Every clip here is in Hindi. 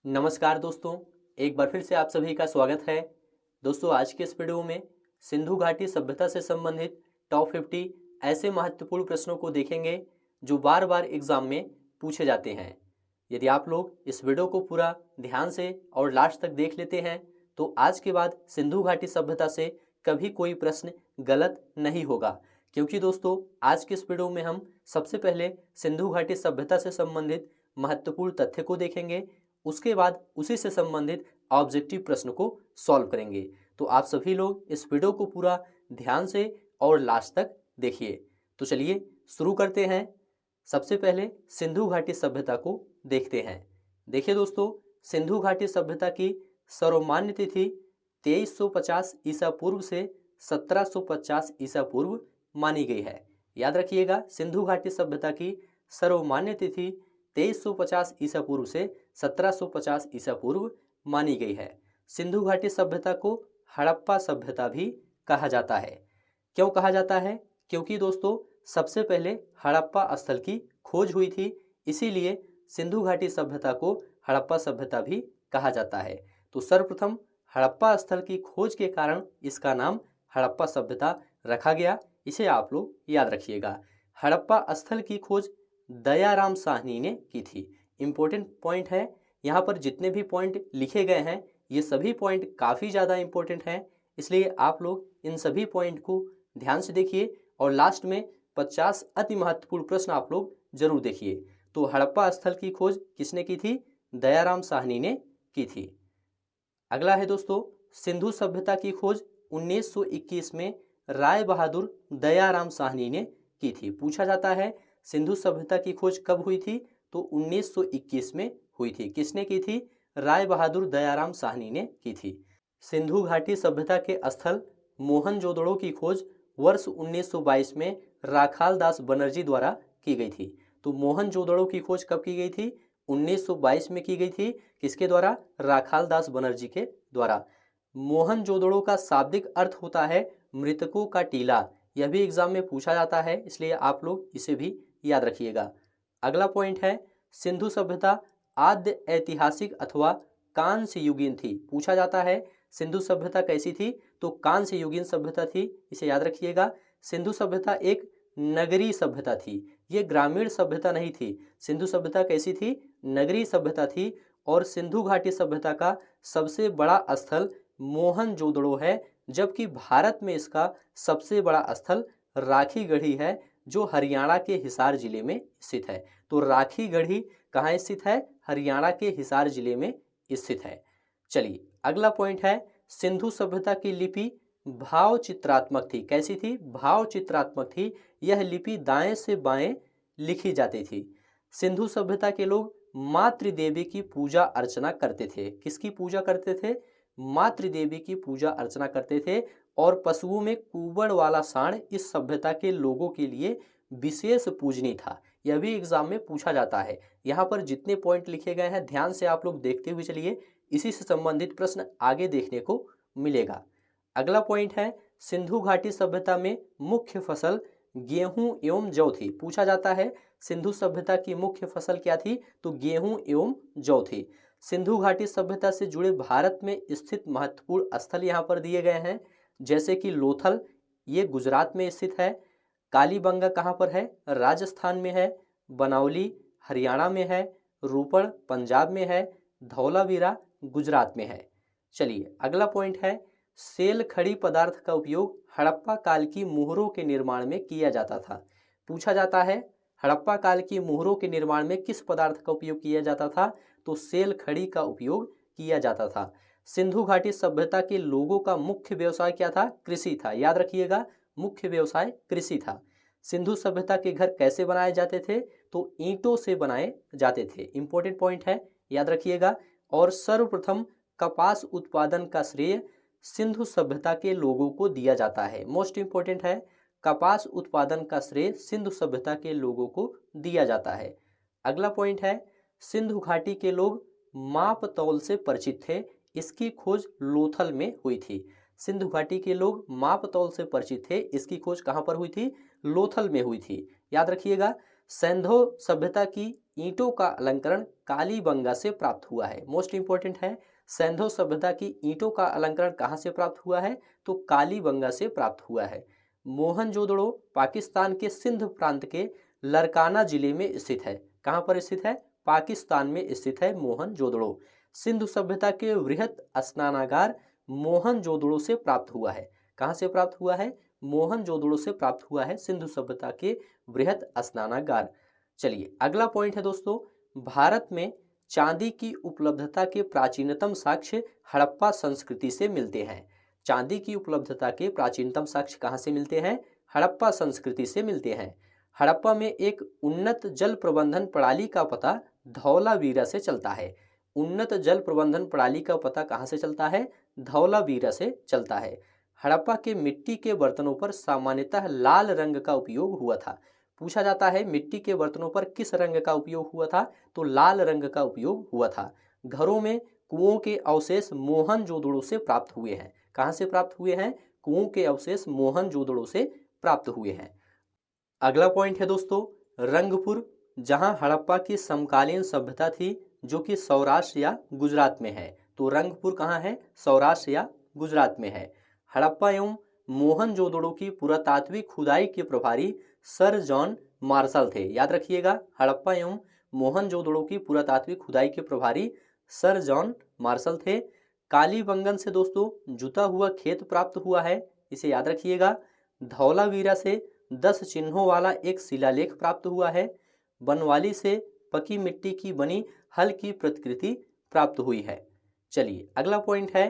नमस्कार दोस्तों, एक बार फिर से आप सभी का स्वागत है। दोस्तों, आज के इस वीडियो में सिंधु घाटी सभ्यता से संबंधित टॉप 50 ऐसे महत्वपूर्ण प्रश्नों को देखेंगे जो बार बार एग्जाम में पूछे जाते हैं। यदि आप लोग इस वीडियो को पूरा ध्यान से और लास्ट तक देख लेते हैं तो आज के बाद सिंधु घाटी सभ्यता से कभी कोई प्रश्न गलत नहीं होगा, क्योंकि दोस्तों आज के इस वीडियो में हम सबसे पहले सिंधु घाटी सभ्यता से संबंधित महत्वपूर्ण तथ्य को देखेंगे। उसके बाद उसी से संबंधित ऑब्जेक्टिव प्रश्न को सॉल्व करेंगे। तो आप सभी लोग इस वीडियो को पूरा ध्यान से और लास्ट तक देखिए। तो चलिए शुरू करते हैं। सबसे पहले सिंधु घाटी सभ्यता को देखते हैं। देखिए दोस्तों, सिंधु घाटी सभ्यता की सर्वमान्य तिथि 2350 ईसा पूर्व से 1750 ईसा पूर्व मानी गई है। याद रखिएगा, सिंधु घाटी सभ्यता की सर्वमान्य तिथि 2350 ईसा पूर्व से 1750 ईसा पूर्व मानी गई है। सिंधु घाटी सभ्यता को हड़प्पा सभ्यता भी कहा जाता है। क्यों कहा जाता है? क्योंकि दोस्तों सबसे पहले हड़प्पा स्थल की खोज हुई थी, इसीलिए सिंधु घाटी सभ्यता को हड़प्पा सभ्यता भी कहा जाता है। तो सर्वप्रथम हड़प्पा स्थल की खोज के कारण इसका नाम हड़प्पा सभ्यता रखा गया। इसे आप लोग याद रखिएगा। हड़प्पा स्थल की खोज दयाराम साहनी ने की थी। इंपॉर्टेंट पॉइंट है, यहाँ पर जितने भी पॉइंट लिखे गए हैं ये सभी पॉइंट काफ़ी ज़्यादा इंपॉर्टेंट हैं, इसलिए आप लोग इन सभी पॉइंट को ध्यान से देखिए और लास्ट में 50 अति महत्वपूर्ण प्रश्न आप लोग जरूर देखिए। तो हड़प्पा स्थल की खोज किसने की थी? दयाराम साहनी ने की थी। अगला है दोस्तों, सिंधु सभ्यता की खोज 1921 में राय बहादुर दयाराम साहनी ने की थी। पूछा जाता है सिंधु सभ्यता की खोज कब हुई थी? तो 1921 में हुई थी। किसने की थी? राय बहादुर दयाराम साहनी ने की थी। सिंधु घाटी सभ्यता के स्थल मोहनजोदड़ो की खोज वर्ष 1922 में राखाल दास बनर्जी द्वारा की गई थी। तो मोहनजोदड़ो की खोज कब की गई थी? 1922 में की गई थी। किसके द्वारा? राखाल दास बनर्जी के द्वारा। मोहनजोदड़ो का शाब्दिक अर्थ होता है मृतकों का टीला। यह भी एग्जाम में पूछा जाता है, इसलिए आप लोग इसे भी याद रखिएगा। अगला पॉइंट है, सिंधु सभ्यता आद्य ऐतिहासिक अथवा कांस्य युगीन थी। पूछा जाता है सिंधु सभ्यता कैसी थी? तो कांस्य युगीन सभ्यता थी। इसे याद रखिएगा। सिंधु सभ्यता एक नगरीय सभ्यता थी, ये ग्रामीण सभ्यता नहीं थी। सिंधु सभ्यता कैसी थी? नगरीय सभ्यता थी। और सिंधु घाटी सभ्यता का सबसे बड़ा स्थल मोहनजोदड़ो है, जबकि भारत में इसका सबसे बड़ा स्थल राखी गढ़ी है, जो हरियाणा के हिसार जिले में स्थित है। तो राखी गढ़ी कहाँ स्थित है? हरियाणा के हिसार जिले में स्थित है। चलिए अगला पॉइंट है, सिंधु सभ्यता की लिपि भाव चित्रात्मक थी। कैसी थी? भाव चित्रात्मक थी। यह लिपि दाएं से बाएं लिखी जाती थी। सिंधु सभ्यता के लोग मातृदेवी की पूजा अर्चना करते थे। किसकी पूजा करते थे? मातृदेवी की पूजा अर्चना करते थे। और पशुओं में कुबड़ वाला सांड इस सभ्यता के लोगों के लिए विशेष पूजनीय था। यह भी एग्जाम में पूछा जाता है। यहाँ पर जितने पॉइंट लिखे गए हैं ध्यान से आप लोग देखते हुए चलिए, इसी से संबंधित प्रश्न आगे देखने को मिलेगा। अगला पॉइंट है, सिंधु घाटी सभ्यता में मुख्य फसल गेहूं एवं जौ थी। पूछा जाता है सिंधु सभ्यता की मुख्य फसल क्या थी? तो गेहूं एवं जौ थी। सिंधु घाटी सभ्यता से जुड़े भारत में स्थित महत्वपूर्ण स्थल यहाँ पर दिए गए हैं, जैसे कि लोथल, ये गुजरात में स्थित है। कालीबंगा कहाँ पर है? राजस्थान में है। बनौली हरियाणा में है। रूपड़ पंजाब में है। धौलावीरा गुजरात में है। चलिए अगला पॉइंट है, सेल खड़ी पदार्थ का उपयोग हड़प्पा काल की मुहरों के निर्माण में किया जाता था। पूछा जाता है हड़प्पा काल की मुहरों के निर्माण में किस पदार्थ का उपयोग किया जाता था? तो सेल खड़ी का उपयोग किया जाता था। सिंधु घाटी सभ्यता के लोगों का मुख्य व्यवसाय क्या था? कृषि था। याद रखिएगा, मुख्य व्यवसाय कृषि था। सिंधु सभ्यता के घर कैसे बनाए जाते थे? तो ईंटों से बनाए जाते थे। इंपॉर्टेंट पॉइंट है, याद रखिएगा। और सर्वप्रथम कपास उत्पादन का श्रेय सिंधु सभ्यता के लोगों को दिया जाता है। मोस्ट इंपॉर्टेंट है, कपास उत्पादन का श्रेय सिंधु सभ्यता के लोगों को दिया जाता है। अगला पॉइंट है, सिंधु घाटी के लोग माप तौल से परिचित थे। इसकी खोज लोथल में हुई थी। सिंधु घाटी के लोग माप तौल से परिचित थे। इसकी खोज कहाँ पर हुई थी? लोथल में हुई थी। याद रखिएगा, सिंधु सभ्यता की ईंटों का अलंकरण कालीबंगा से प्राप्त हुआ है। मोस्ट इंपॉर्टेंट है, सिंधु सभ्यता की ईंटों का अलंकरण कहाँ से प्राप्त हुआ है, तो कालीबंगा से प्राप्त हुआ है। मोहनजोदड़ो पाकिस्तान के सिंध प्रांत के लरकाना जिले में स्थित है। कहाँ पर स्थित है, पाकिस्तान में स्थित है मोहनजोदड़ो। सिंधु सभ्यता के वृहत स्नानागार मोहनजोदड़ो से प्राप्त हुआ है। कहाँ से प्राप्त हुआ है, मोहनजोदड़ो से प्राप्त हुआ है सिंधु सभ्यता के वृहत स्नानागार। चलिए अगला पॉइंट है दोस्तों, भारत में चांदी की उपलब्धता के प्राचीनतम साक्ष्य हड़प्पा संस्कृति से मिलते हैं। चांदी की उपलब्धता के प्राचीनतम साक्ष्य कहाँ से मिलते हैं, हड़प्पा संस्कृति से मिलते हैं। हड़प्पा में एक उन्नत जल प्रबंधन प्रणाली का पता धौलावीरा से चलता है। उन्नत जल प्रबंधन प्रणाली का पता कहाँ से चलता है, धौलावीरा से चलता है। हड़प्पा के मिट्टी के बर्तनों पर सामान्यतः लाल रंग का उपयोग हुआ था। पूछा जाता है मिट्टी के बर्तनों पर किस रंग का उपयोग हुआ था, तो लाल रंग का उपयोग हुआ था। घरों में कुओं के अवशेष मोहनजोदड़ो से प्राप्त हुए हैं। कहाँ से प्राप्त हुए हैं, कुओं के अवशेष मोहनजोदड़ो से प्राप्त हुए हैं। अगला पॉइंट है दोस्तों, रंगपुर, जहां हड़प्पा की समकालीन सभ्यता थी जो कि सौराष्ट्र या गुजरात में है। तो रंगपुर कहाँ है, सौराष्ट्र या गुजरात में है। हड़प्पा एवं मोहनजोदड़ो की पुरातात्विक खुदाई के प्रभारी सर जॉन मार्शल थे। याद रखिएगा, हड़प्पा एवं मोहनजोदड़ो की पुरातात्विक खुदाई के प्रभारी सर जॉन मार्शल थे। कालीबंगन से दोस्तों जुता हुआ खेत प्राप्त हुआ है, इसे याद रखिएगा। धौलावीरा से 10 चिन्हों वाला एक शिलालेख प्राप्त हुआ है। बनवाली से पकी मिट्टी की बनी हल की प्रतिकृति प्राप्त हुई है। चलिए अगला पॉइंट है,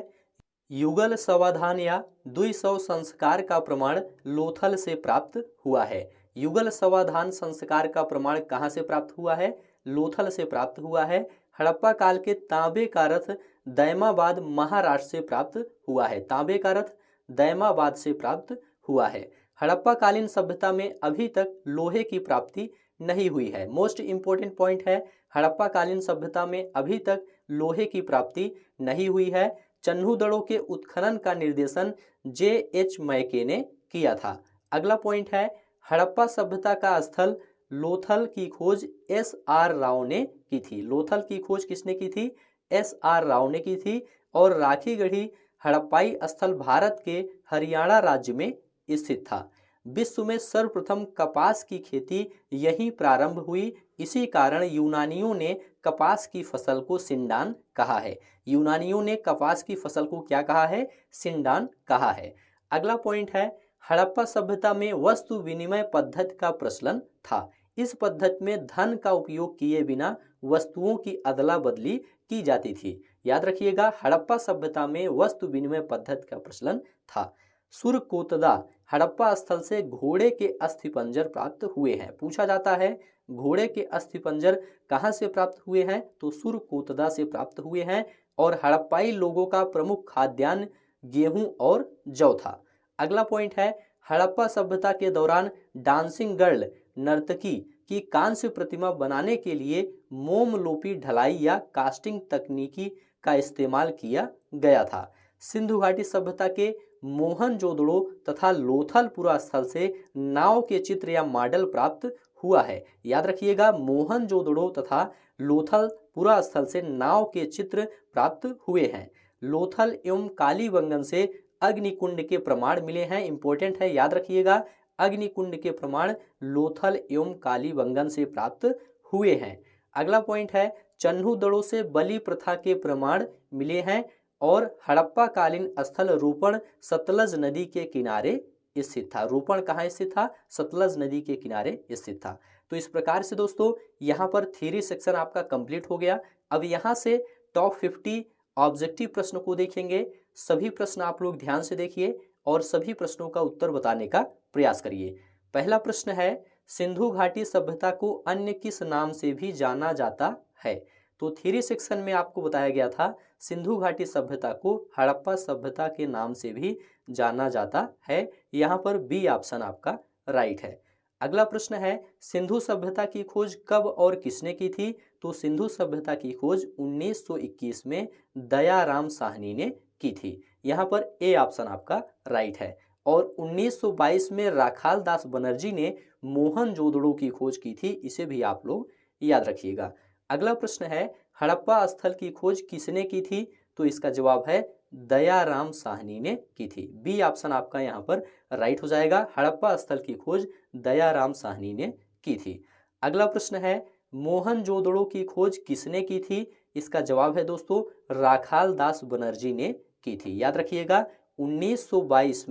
युगल समाधान या 200 संस्कार का प्रमाण लोथल से प्राप्त हुआ है। युगल समाधान संस्कार का प्रमाण कहाँ से प्राप्त हुआ है, लोथल से प्राप्त हुआ है। हड़प्पा काल के तांबे का रथ दैमाबाद महाराष्ट्र से प्राप्त हुआ है। तांबे का रथ दैमाबाद से प्राप्त हुआ है। हड़प्पा कालीन सभ्यता में अभी तक लोहे की प्राप्ति नहीं हुई है। मोस्ट इंपोर्टेंट पॉइंट है, हड़प्पा कालीन सभ्यता में अभी तक लोहे की प्राप्ति नहीं हुई है। चन्हूदड़ों के उत्खनन का निर्देशन J.H. मैके ने किया था। अगला पॉइंट है, हड़प्पा सभ्यता का स्थल लोथल की खोज S.R. राव ने की थी। लोथल की खोज किसने की थी, S.R. राव ने की थी। और राखीगढ़ी हड़प्पाई स्थल भारत के हरियाणा राज्य में स्थित था। विश्व में सर्वप्रथम कपास की खेती यहीं प्रारंभ हुई। इसी कारण यूनानियों ने कपास की फसल को सिंडान कहा है। यूनानियों ने कपास की फसल को क्या कहा है, सिंडान कहा है। अगला पॉइंट है, हड़प्पा सभ्यता में वस्तु विनिमय पद्धति का प्रचलन था। इस पद्धति में धन का उपयोग किए बिना वस्तुओं की अदला बदली की जाती थी। याद रखिएगा, हड़प्पा सभ्यता में वस्तु विनिमय पद्धति का प्रचलन था। सुरकोतदा हड़प्पा स्थल से घोड़े के अस्थिपंजर प्राप्त हुए हैं। पूछा जाता है घोड़े के अस्थिपंजर कहाँ से प्राप्त हुए हैं, तो सुरकोतदा से प्राप्त हुए हैं। और हड़प्पाई लोगों का प्रमुख खाद्यान्न गेहूं और जौ था। अगला पॉइंट है, हड़प्पा सभ्यता के दौरान डांसिंग गर्ल नर्तकी की कांस्य प्रतिमा बनाने के लिए मोमलोपी ढलाई या कास्टिंग तकनीकी का इस्तेमाल किया गया था। सिंधु घाटी सभ्यता के मोहनजोदड़ो तथा लोथलपुरा स्थल से नाव के चित्र या मॉडल प्राप्त हुआ है। याद रखिएगा, मोहनजोदड़ो तथा लोथलपुरा स्थल से नाव के चित्र प्राप्त हुए हैं। लोथल एवं कालीबंगन से अग्निकुंड के प्रमाण मिले हैं। इंपॉर्टेंट है, याद रखिएगा, अग्निकुंड के प्रमाण लोथल एवं कालीबंगन से प्राप्त हुए हैं। अगला पॉइंट है, चन्हूदड़ो से बलि प्रथा के प्रमाण मिले हैं। और हड़प्पा कालीन स्थल रूपण सतलज नदी के किनारे स्थित था। रूपण कहाँ स्थित था, सतलज नदी के किनारे स्थित था। तो इस प्रकार से दोस्तों यहाँ पर थ्योरी सेक्शन आपका कंप्लीट हो गया। अब यहाँ से टॉप 50 ऑब्जेक्टिव प्रश्न को देखेंगे। सभी प्रश्न आप लोग ध्यान से देखिए और सभी प्रश्नों का उत्तर बताने का प्रयास करिए। पहला प्रश्न है, सिंधु घाटी सभ्यता को अन्य किस नाम से भी जाना जाता है। तो थ्योरी सेक्शन में आपको बताया गया था सिंधु घाटी सभ्यता को हड़प्पा सभ्यता के नाम से भी जाना जाता है। यहाँ पर बी ऑप्शन आपका राइट है। अगला प्रश्न है, सिंधु सभ्यता की खोज कब और किसने की थी। तो सिंधु सभ्यता की खोज 1921 में दयाराम साहनी ने की थी। यहाँ पर ए ऑप्शन आपका राइट है। और 1922 में राखाल दास बनर्जी ने मोहनजोदड़ो की खोज की थी। इसे भी आप लोग याद रखिएगा। अगला प्रश्न है हड़प्पा स्थल की खोज किसने की थी? तो इसका जवाब है दयाराम साहनी ने की थी। बी ऑप्शन आपका यहाँ पर राइट हो जाएगा। हड़प्पा स्थल की खोज दयाराम साहनी ने की थी। अगला प्रश्न है मोहनजोदड़ो की खोज किसने की थी? इसका जवाब है दोस्तों राखाल दास बनर्जी ने की थी। याद रखिएगा 1922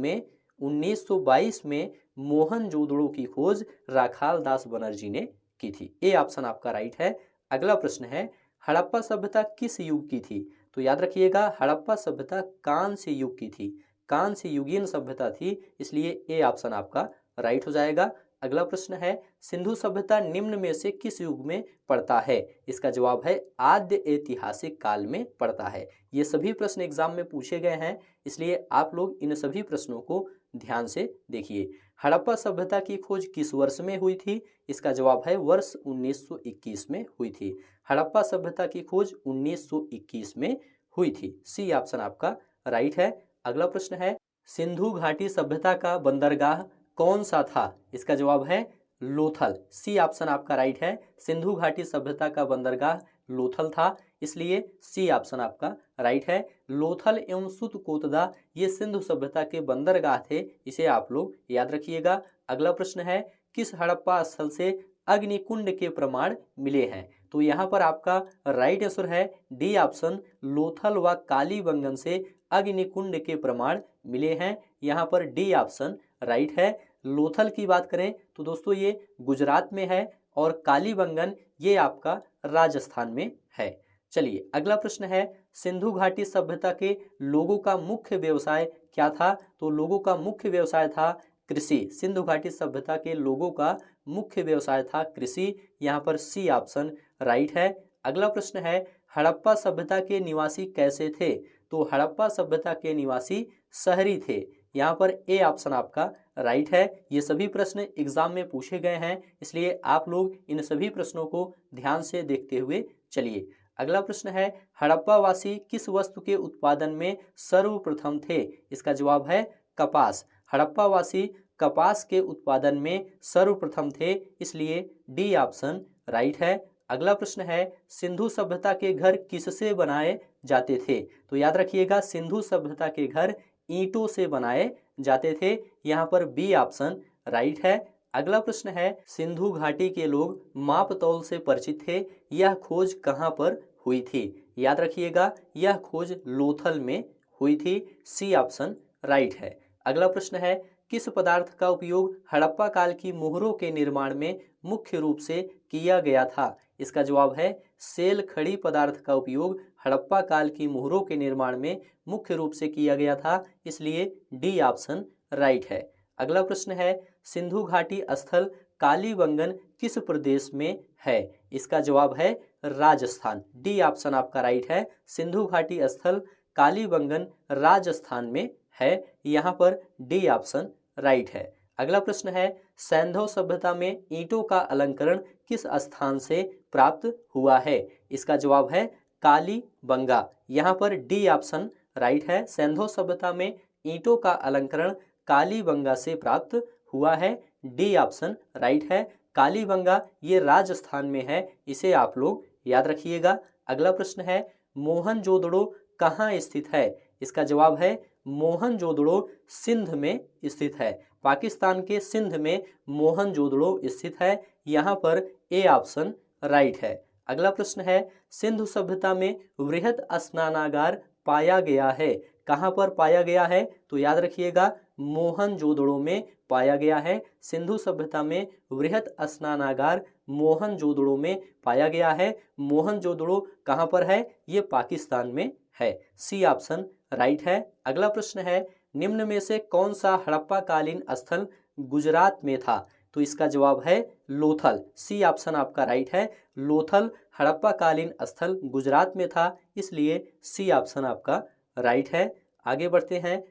में मोहनजोदड़ो की खोज राखाल दास बनर्जी ने की थी। ए ऑप्शन आपका राइट है। अगला प्रश्न है हड़प्पा सभ्यता किस युग की थी? तो याद रखिएगा हड़प्पा सभ्यता कांस्य युग की थी, कांस्य युगीन सभ्यता थी, इसलिए ए ऑप्शन आपका राइट हो जाएगा। अगला प्रश्न है सिंधु सभ्यता निम्न में से किस युग में पड़ता है? इसका जवाब है आद्य ऐतिहासिक काल में पड़ता है। ये सभी प्रश्न एग्जाम में पूछे गए हैं, इसलिए आप लोग इन सभी प्रश्नों को ध्यान से देखिए। हड़प्पा सभ्यता की खोज किस वर्ष में हुई थी? इसका जवाब है वर्ष 1921 में हुई थी। हड़प्पा सभ्यता की खोज 1921 में हुई थी। सी ऑप्शन आपका राइट है। अगला प्रश्न है सिंधु घाटी सभ्यता का बंदरगाह कौन सा था? इसका जवाब है लोथल। सी ऑप्शन आपका राइट है। सिंधु घाटी सभ्यता का बंदरगाह लोथल था, इसलिए सी ऑप्शन आपका राइट है। लोथल एवं सुतकोतदा ये सिंधु सभ्यता के बंदरगाह थे, इसे आप लोग याद रखिएगा। अगला प्रश्न है किस हड़प्पा स्थल से अग्निकुंड के प्रमाण मिले हैं? तो यहाँ पर आपका राइट आंसर है डी ऑप्शन लोथल व कालीबंगन से अग्निकुंड के प्रमाण मिले हैं। यहाँ पर डी ऑप्शन राइट है। लोथल की बात करें तो दोस्तों ये गुजरात में है और कालीबंगन ये आपका राजस्थान में है। चलिए अगला प्रश्न है सिंधु घाटी सभ्यता के लोगों का मुख्य व्यवसाय क्या था? तो लोगों का मुख्य व्यवसाय था कृषि। सिंधु घाटी सभ्यता के लोगों का मुख्य व्यवसाय था कृषि। यहाँ पर सी ऑप्शन राइट है। अगला प्रश्न है हड़प्पा सभ्यता के निवासी कैसे थे? तो हड़प्पा सभ्यता के निवासी शहरी थे। यहाँ पर ए ऑप्शन आपका राइट है। ये सभी प्रश्न एग्जाम में पूछे गए हैं, इसलिए आप लोग इन सभी प्रश्नों को ध्यान से देखते हुए चलिए। अगला प्रश्न है हड़प्पा वासी किस वस्तु के उत्पादन में सर्वप्रथम थे? इसका जवाब है कपास। हड़प्पा वासी कपास के उत्पादन में सर्वप्रथम थे, इसलिए डी ऑप्शन राइट है। अगला प्रश्न है सिंधु सभ्यता के घर किससे बनाए जाते थे? तो याद रखिएगा सिंधु सभ्यता के घर ईंटों से बनाए जाते थे। यहाँ पर बी ऑप्शन राइट है। अगला प्रश्न है सिंधु घाटी के लोग मापतौल से परिचित थे, यह खोज कहाँ पर हुई थी? याद रखिएगा यह खोज लोथल में हुई थी। सी ऑप्शन राइट है। अगला प्रश्न है किस पदार्थ का उपयोग हड़प्पा काल की मोहरों के निर्माण में मुख्य रूप से किया गया था? इसका जवाब है सेल खड़ी पदार्थ का उपयोग हड़प्पा काल की मोहरों के निर्माण में मुख्य रूप से किया गया था, इसलिए डी ऑप्शन राइट है। अगला प्रश्न है सिंधु घाटी स्थल कालीबंगन किस प्रदेश में है? इसका जवाब है राजस्थान। डी ऑप्शन आपका राइट है। सिंधु घाटी स्थल कालीबंगन राजस्थान में है। यहाँ पर डी ऑप्शन राइट है। अगला प्रश्न है सैंधव सभ्यता में ईंटों का अलंकरण किस स्थान से प्राप्त हुआ है? इसका जवाब है कालीबंगा। यहाँ पर डी ऑप्शन राइट है। सैंधव सभ्यता में ईंटों का अलंकरण कालीबंगा से प्राप्त हुआ है। डी ऑप्शन राइट है। कालीबंगा ये राजस्थान में है, इसे आप लोग याद रखिएगा। अगला प्रश्न है मोहनजोदड़ो कहाँ स्थित है? इसका जवाब है मोहनजोदड़ो सिंध में स्थित है। पाकिस्तान के सिंध में मोहनजोदड़ो स्थित है। यहाँ पर ए ऑप्शन राइट है। अगला प्रश्न है सिंधु सभ्यता में वृहत स्नानागार पाया गया है, कहाँ पर पाया गया है? तो याद रखिएगा मोहनजोदड़ो में पाया गया है। सिंधु सभ्यता में वृहत स्नानागार मोहनजोदड़ो में पाया गया है। मोहनजोदड़ो कहाँ पर है? ये पाकिस्तान में है। सी ऑप्शन राइट है। अगला प्रश्न है निम्न में से कौन सा हड़प्पा कालीन स्थल गुजरात में था? तो इसका जवाब है लोथल। सी ऑप्शन आपका राइट है। लोथल हड़प्पा कालीन स्थल गुजरात में था, इसलिए सी ऑप्शन आपका राइट है। आगे बढ़ते हैं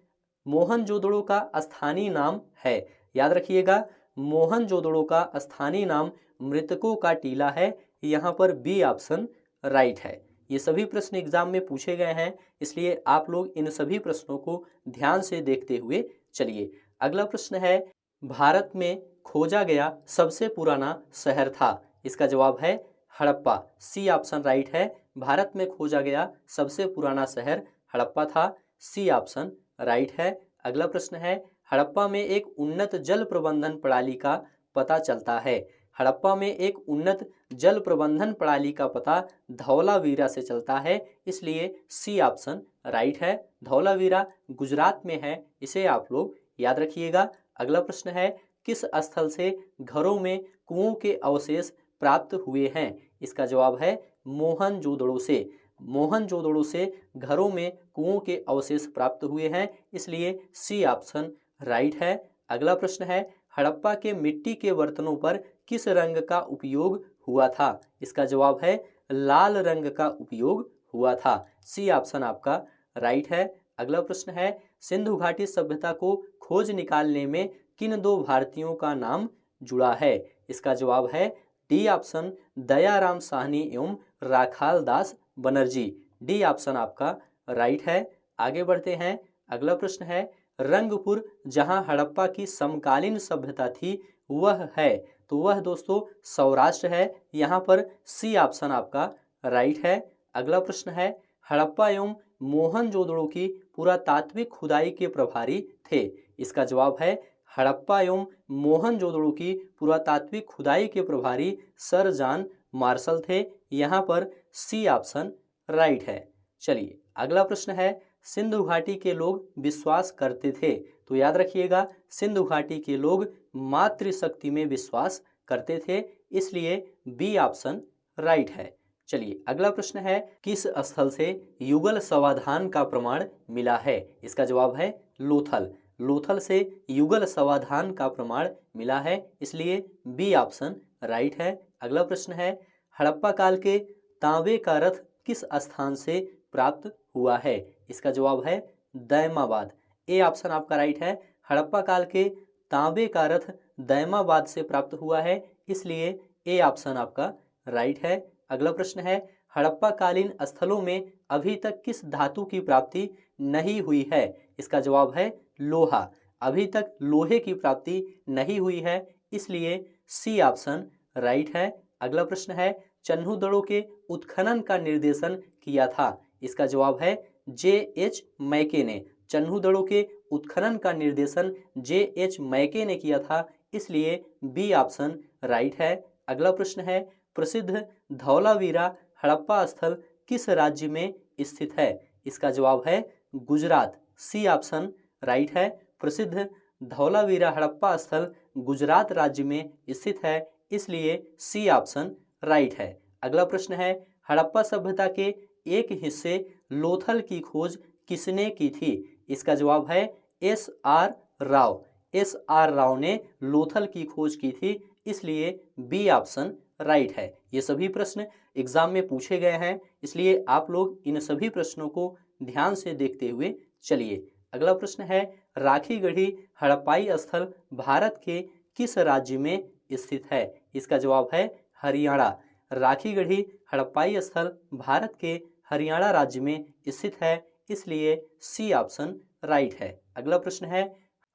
मोहनजोदड़ो का स्थानीय नाम है। याद रखिएगा मोहनजोदड़ो का स्थानीय नाम मृतकों का टीला है। यहाँ पर बी ऑप्शन राइट है। ये सभी प्रश्न एग्जाम में पूछे गए हैं, इसलिए आप लोग इन सभी प्रश्नों को ध्यान से देखते हुए चलिए। अगला प्रश्न है भारत में खोजा गया सबसे पुराना शहर था। इसका जवाब है हड़प्पा, सी ऑप्शन राइट है। भारत में खोजा गया सबसे पुराना शहर हड़प्पा था, सी ऑप्शन राइट है। अगला प्रश्न है, हड़प्पा में एक उन्नत जल प्रबंधन प्रणाली का पता चलता है। हड़प्पा में एक उन्नत जल प्रबंधन प्रणाली का पता धौलावीरा से चलता है, इसलिए सी ऑप्शन राइट है। धौलावीरा गुजरात में है, इसे आप लोग याद रखिएगा। अगला प्रश्न है, किस स्थल से घरों में कुओं के अवशेष प्राप्त हुए हैं? इसका जवाब है मोहनजोदड़ो से। मोहनजोदड़ो से घरों में कुओं के अवशेष प्राप्त हुए हैं, इसलिए सी ऑप्शन राइट है। अगला प्रश्न है, हड़प्पा के मिट्टी के बर्तनों पर किस रंग का उपयोग हुआ था? इसका जवाब है लाल रंग का उपयोग हुआ था, सी ऑप्शन आपका राइट है। अगला प्रश्न है, सिंधु घाटी सभ्यता को खोज निकालने में किन दो भारतीयों का नाम जुड़ा है? इसका जवाब है डी ऑप्शन दयाराम साहनी एवं राखाल दास बनर्जी, डी ऑप्शन आपका राइट है। आगे बढ़ते हैं। अगला प्रश्न है, रंगपुर जहां हड़प्पा की समकालीन सभ्यता थी वह है, तो वह दोस्तों सौराष्ट्र है, यहाँ पर सी ऑप्शन आपका राइट है। अगला प्रश्न है, हड़प्पा एवं मोहनजोदड़ो की पुरातात्विक खुदाई के प्रभारी थे? इसका जवाब है हड़प्पा एवं मोहनजोदड़ो की पुरातात्विक खुदाई के प्रभारी सर जॉन मार्शल थे, यहाँ पर सी ऑप्शन राइट है। चलिए अगला प्रश्न है, सिंधु घाटी के लोग विश्वास करते थे, तो याद रखिएगा सिंधु घाटी के लोग मातृशक्ति में विश्वास करते थे, इसलिए बी ऑप्शन राइट है। चलिए अगला प्रश्न है, किस स्थल से युगल समाधान का प्रमाण मिला है? इसका जवाब है लोथल। लोथल से युगल समाधान का प्रमाण मिला है, इसलिए बी ऑप्शन राइट है। अगला प्रश्न है, हड़प्पा काल के तांबे का रथ किस स्थान से प्राप्त हुआ है? इसका जवाब है दैमाबाद, ए ऑप्शन आपका राइट है। हड़प्पा काल के तांबे का रथ दैमाबाद से प्राप्त हुआ है, इसलिए ए ऑप्शन आपका राइट है। अगला प्रश्न है, हड़प्पा कालीन स्थलों में अभी तक किस धातु की प्राप्ति नहीं हुई है? इसका जवाब है लोहा, अभी तक लोहे की प्राप्ति नहीं हुई है, इसलिए सी ऑप्शन राइट है। अगला प्रश्न है, चन्हुदड़ो के उत्खनन का निर्देशन किया था? इसका जवाब है जे एच मैके ने। चन्हुदड़ो के उत्खनन का निर्देशन जे एच मैके ने किया था, इसलिए बी ऑप्शन राइट है। अगला प्रश्न है, प्रसिद्ध धौलावीरा हड़प्पा स्थल किस राज्य में स्थित है? इसका जवाब है गुजरात, सी ऑप्शन राइट है। प्रसिद्ध धौलावीरा हड़प्पा स्थल गुजरात राज्य में स्थित है, इसलिए सी ऑप्शन राइट है। अगला प्रश्न है, हड़प्पा सभ्यता के एक हिस्से लोथल की खोज किसने की थी? इसका जवाब है S R Rao. S R Rao ने लोथल की खोज की थी, इसलिए बी ऑप्शन राइट है। ये सभी प्रश्न एग्जाम में पूछे गए हैं, इसलिए आप लोग इन सभी प्रश्नों को ध्यान से देखते हुए चलिए। अगला प्रश्न है, राखीगढ़ी हड़प्पाई स्थल भारत के किस राज्य में स्थित है? इसका जवाब है हरियाणा। राखीगढ़ी हड़प्पाई स्थल भारत के हरियाणा राज्य में स्थित है, इसलिए सी ऑप्शन राइट है। अगला प्रश्न है,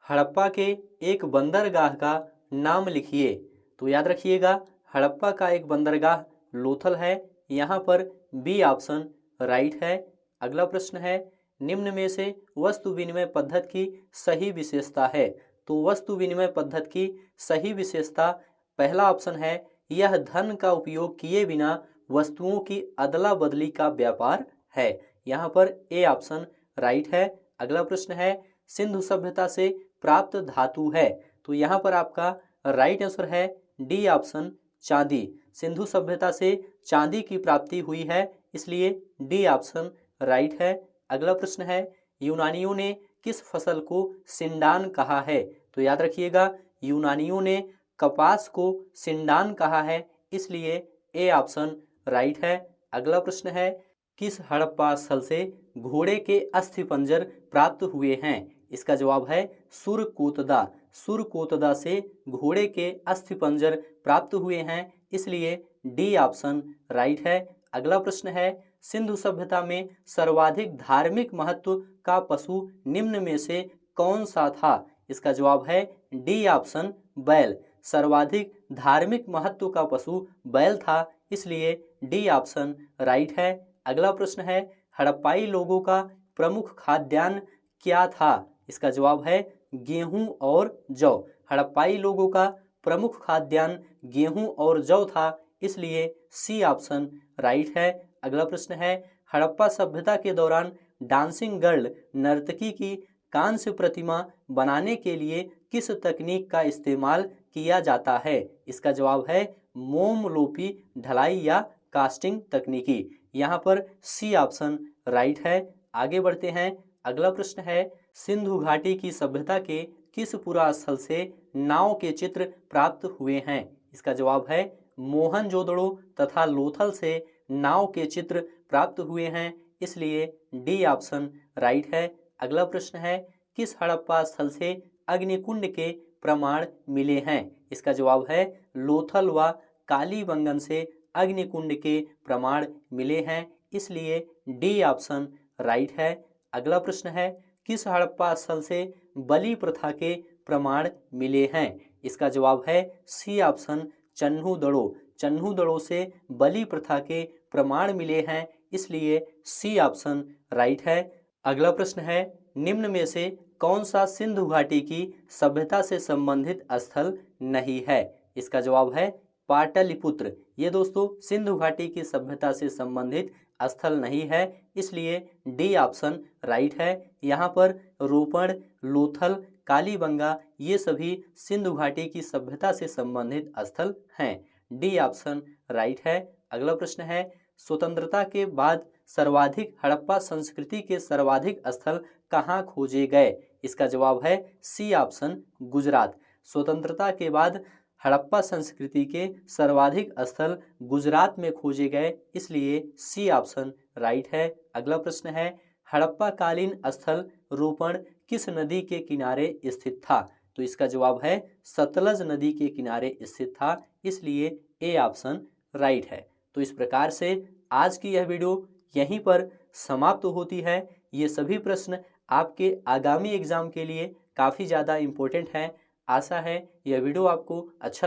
हड़प्पा के एक बंदरगाह का नाम लिखिए, तो याद रखिएगा हड़प्पा का एक बंदरगाह लोथल है, यहाँ पर बी ऑप्शन राइट है। अगला प्रश्न है, निम्न में से वस्तु विनिमय पद्धति की सही विशेषता है? तो वस्तु विनिमय पद्धति की सही विशेषता पहला ऑप्शन है, यह धन का उपयोग किए बिना वस्तुओं की अदला बदली का व्यापार है, यहाँ पर ए ऑप्शन राइट है। अगला प्रश्न है, सिंधु सभ्यता से प्राप्त धातु है, तो यहाँ पर आपका राइट आंसर है डी ऑप्शन चांदी। सिंधु सभ्यता से चांदी की प्राप्ति हुई है, इसलिए डी ऑप्शन राइट है। अगला प्रश्न है, यूनानियों ने किस फसल को सिंडान कहा है? तो याद रखिएगा यूनानियों ने कपास को सिंडान कहा है, इसलिए ए ऑप्शन राइट है। अगला प्रश्न है, किस हड़प्पा स्थल से घोड़े के अस्थिपंजर प्राप्त हुए हैं? इसका जवाब है सुरकोतदा। सुरकोतदा से घोड़े के अस्थिपंजर प्राप्त हुए हैं, इसलिए डी ऑप्शन राइट है। अगला प्रश्न है, सिंधु सभ्यता में सर्वाधिक धार्मिक महत्व का पशु निम्न में से कौन सा था? इसका जवाब है डी ऑप्शन बैल। सर्वाधिक धार्मिक महत्व का पशु बैल था, इसलिए डी ऑप्शन राइट है। अगला प्रश्न है, हड़प्पाई लोगों का प्रमुख खाद्यान्न क्या था? इसका जवाब है गेहूं और जौ। हड़प्पाई लोगों का प्रमुख खाद्यान्न गेहूं और जौ था, इसलिए सी ऑप्शन राइट है। अगला प्रश्न है, हड़प्पा सभ्यता के दौरान डांसिंग गर्ल नर्तकी की कांस्य प्रतिमा बनाने के लिए किस तकनीक का इस्तेमाल किया जाता है? इसका जवाब है मोमलोपी ढलाई या कास्टिंग तकनीकी। यहाँ पर सी ऑप्शन राइट है। आगे बढ़ते हैं। अगला प्रश्न है, सिंधु घाटी की सभ्यता के किस पुरास्थल से नाव के चित्र प्राप्त हुए हैं? इसका जवाब है मोहनजोदड़ो तथा लोथल से नाव के चित्र प्राप्त हुए हैं, इसलिए डी ऑप्शन राइट है। अगला प्रश्न है, किस हड़प्पा स्थल से अग्निकुंड के प्रमाण मिले हैं? इसका जवाब है लोथल व कालीबंगन से अग्निकुंड के प्रमाण मिले हैं, इसलिए डी ऑप्शन राइट है। अगला प्रश्न है, किस हड़प्पा स्थल से बलि प्रथा के प्रमाण मिले हैं? इसका जवाब है सी ऑप्शन चन्हूदड़ो। चन्हूदड़ो से बलि प्रथा के प्रमाण मिले हैं, इसलिए सी ऑप्शन राइट है। अगला प्रश्न है, निम्न में से कौन सा सिंधु घाटी की सभ्यता से संबंधित स्थल नहीं है? इसका जवाब है पाटलिपुत्र। ये दोस्तों सिंधु घाटी की सभ्यता से संबंधित स्थल नहीं है, इसलिए डी ऑप्शन राइट है। यहाँ पर रोपण, लोथल, कालीबंगा ये सभी सिंधु घाटी की सभ्यता से संबंधित स्थल हैं। डी ऑप्शन राइट है। अगला प्रश्न है, स्वतंत्रता के बाद सर्वाधिक हड़प्पा संस्कृति के सर्वाधिक स्थल कहाँ खोजे गए? इसका जवाब है सी ऑप्शन गुजरात। स्वतंत्रता के बाद हड़प्पा संस्कृति के सर्वाधिक स्थल गुजरात में खोजे गए, इसलिए सी ऑप्शन राइट है। अगला प्रश्न है, हड़प्पा कालीन स्थल रोपण किस नदी के किनारे स्थित था? तो इसका जवाब है सतलज नदी के किनारे स्थित था, इसलिए ए ऑप्शन राइट है। तो इस प्रकार से आज की यह वीडियो यहीं पर समाप्त होती है। ये सभी प्रश्न आपके आगामी एग्जाम के लिए काफ़ी ज़्यादा इम्पोर्टेंट हैं। आशा है यह वीडियो आपको अच्छा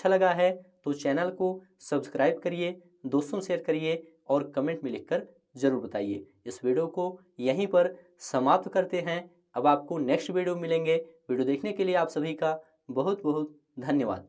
लगा है तो चैनल को सब्सक्राइब करिए, दोस्तों शेयर करिए और कमेंट में लिखकर ज़रूर बताइए। इस वीडियो को यहीं पर समाप्त करते हैं। अब आपको नेक्स्ट वीडियो मिलेंगे। वीडियो देखने के लिए आप सभी का बहुत बहुत धन्यवाद।